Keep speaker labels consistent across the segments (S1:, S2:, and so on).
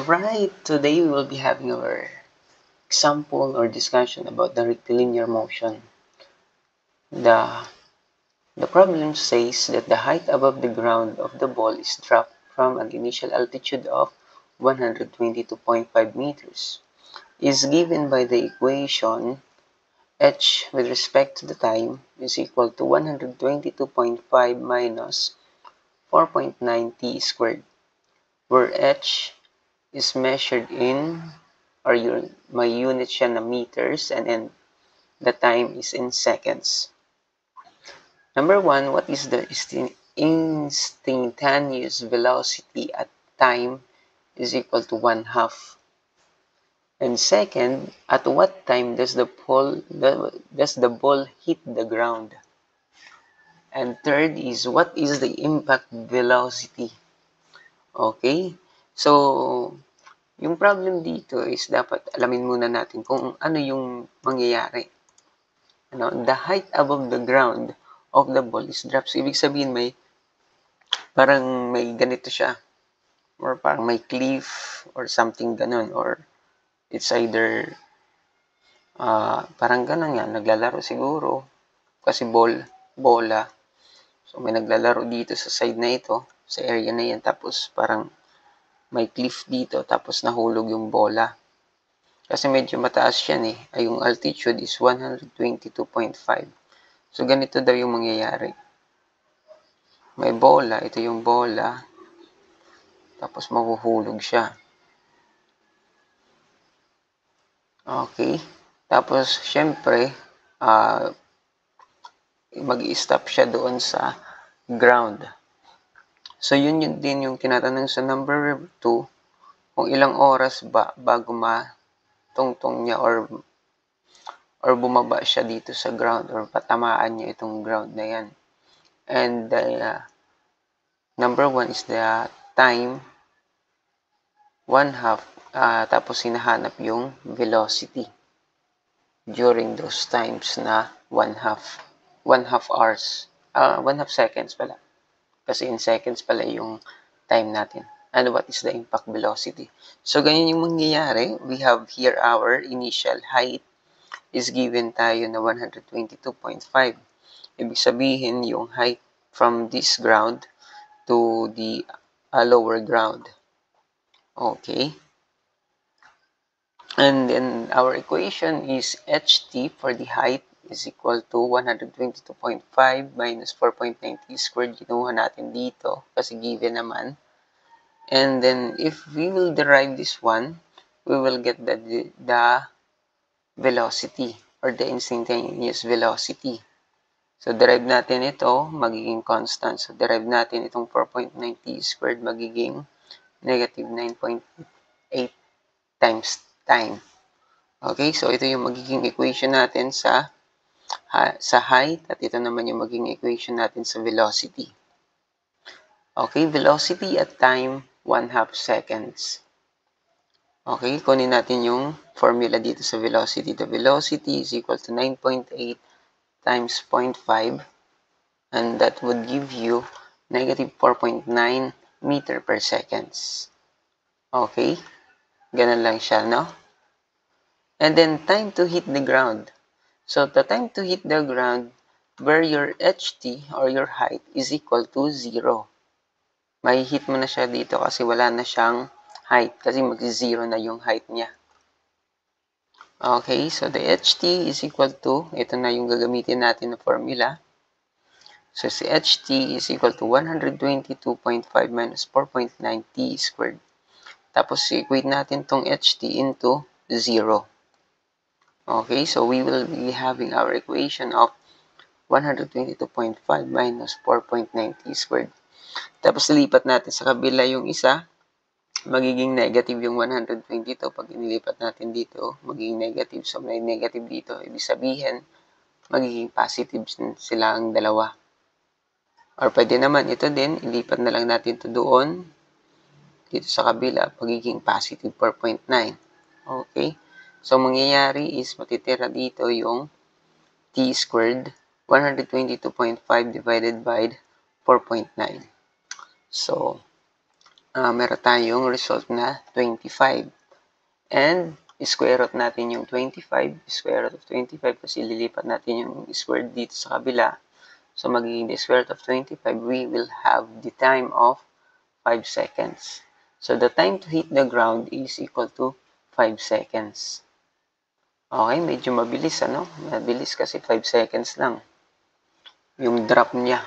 S1: Alright, today we will be having our example or discussion about the rectilinear motion. The, the problem says that the height above the ground of the ball is dropped from an initial altitude of 122.5 meters. Is given by the equation h with respect to the time is equal to 122.5 minus 4.9 t squared, where h is measured in, or my unit siya na meters, and then the time is in seconds. Number 1, what is the instantaneous velocity at time is equal to 1/2? And second, at what time does the ball hit the ground? And third is, what is the impact velocity? Okay? So, yung problem dito is dapat alamin muna natin kung ano yung mangyayari. The height above the ground of the ball is dropped. So, ibig sabihin parang may ganito siya. Or parang may cliff or something ganun. Or it's either parang ganun yan. Naglalaro siguro. Kasi bola. So, may naglalaro dito sa side na ito. Sa area na yan. Tapos parang may cliff dito. Tapos nahulog yung bola. Kasi medyo mataas yan eh. Ay, yung altitude is 122.5. So, ganito daw yung mangyayari. May bola. Ito yung bola. Tapos mahuhulog siya. Okay. Tapos, syempre, mag-i-stop siya doon sa ground. So, yun din yung tinatanong sa number 2. Kung ilang oras ba bago matungtong niya or bumaba siya dito sa ground or patamaan niya itong ground na yan. And number 1 is the time 1/2. Tapos hinahanap yung velocity during those times na 1/2 hours. 1/2 seconds pala. Kasi in seconds pala yung time natin. And what is the impact velocity? So, ganyan yung mangyayari. We have here our initial height is given tayo na 122.5. Ibig sabihin yung height from this ground to the lower ground. Okay. And then our equation is ht for the height is equal to 122.5 minus 4.9 t squared. Ginuha natin dito kasi given naman. And then if we will derive this one, we will get the velocity or the instantaneous velocity. So, derive natin ito, magiging constant. So, derive natin itong 4.9 t squared magiging negative 9.8 times time. Okay, so ito yung magiging equation natin sa height at ito naman yung magiging equation natin sa velocity. Okay, velocity at time 1/2 seconds. Okay, kunin natin yung formula dito sa velocity. The velocity is equal to 9.8 times 0.5 and that would give you negative 4.9 meter per seconds. Okay, ganun lang siya, no? And then time to hit the ground. So the time to hit the ground where your ht or your height is equal to 0. May hit mo na siya dito kasi wala na siyang height kasi mag-0 na yung height niya. Okay, so the ht is equal to, ito na yung gagamitin natin na formula. So si ht is equal to 122.5 minus 4.9 t squared. Tapos equate natin tong ht into 0. Okay, so we will be having our equation of 122.5 minus 4.9 t squared. Tapos lipat natin sa kabila yung isa, magiging negative yung 122. Pag inilipat natin dito, magiging negative. So, may negative dito. Ibig sabihin, magiging positive sila ang dalawa. Or pwede naman ito din, ilipat na lang natin ito doon. Dito sa kabila, magiging positive 4.9. Okay? So, mangyayari is matitira dito yung t squared, 122.5 divided by 4.9. So, meron tayong result na 25. And square root natin yung 25, square root of 25 kasi lilipat natin yung square dito sa kabila. So, magiging the square root of 25, we will have the time of 5 seconds. So, the time to hit the ground is equal to 5 seconds. Okay, medyo mabilis, ano? Mabilis kasi 5 seconds lang. Yung drop niya,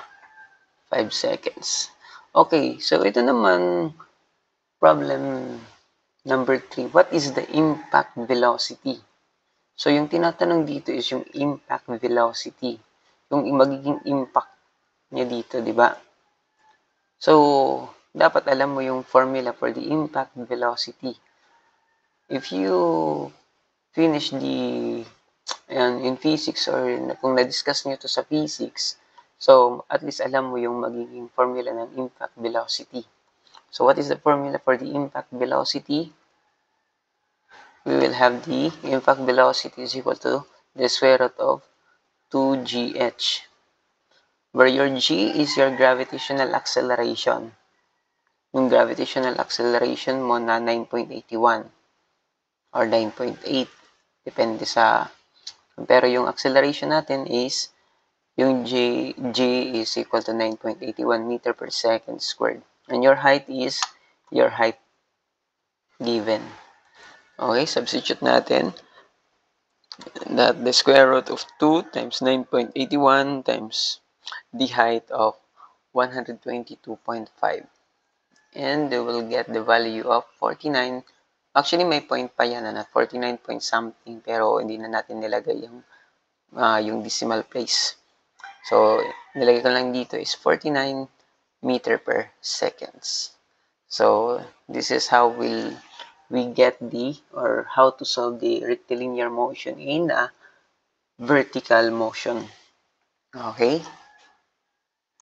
S1: 5 seconds. Okay, so ito naman, problem number 3, what is the impact velocity? So, yung tinatanong dito is yung impact velocity. Yung magiging impact niya dito, di ba? So, dapat alam mo yung formula for the impact velocity. If you finish in physics or kung na-discuss nyo to sa physics, so, at least alam mo yung magiging formula ng impact velocity. So, what is the formula for the impact velocity? We will have the impact velocity is equal to the square root of 2gh, where your g is your gravitational acceleration. Yung gravitational acceleration mo na 9.81 or 9.8, depende sa, pero yung acceleration natin is, yung g is equal to 9.81 meter per second squared. And your height is your height given. Okay, substitute natin that the square root of 2 times 9.81 times the height of 122.5. And they will get the value of 49. Actually, may point pa yan na 49 point something, pero hindi na natin nilagay yung decimal place. So, nilagay ko lang dito is 49 meter per seconds. So, this is how we get how to solve the rectilinear motion in a vertical motion. Okay?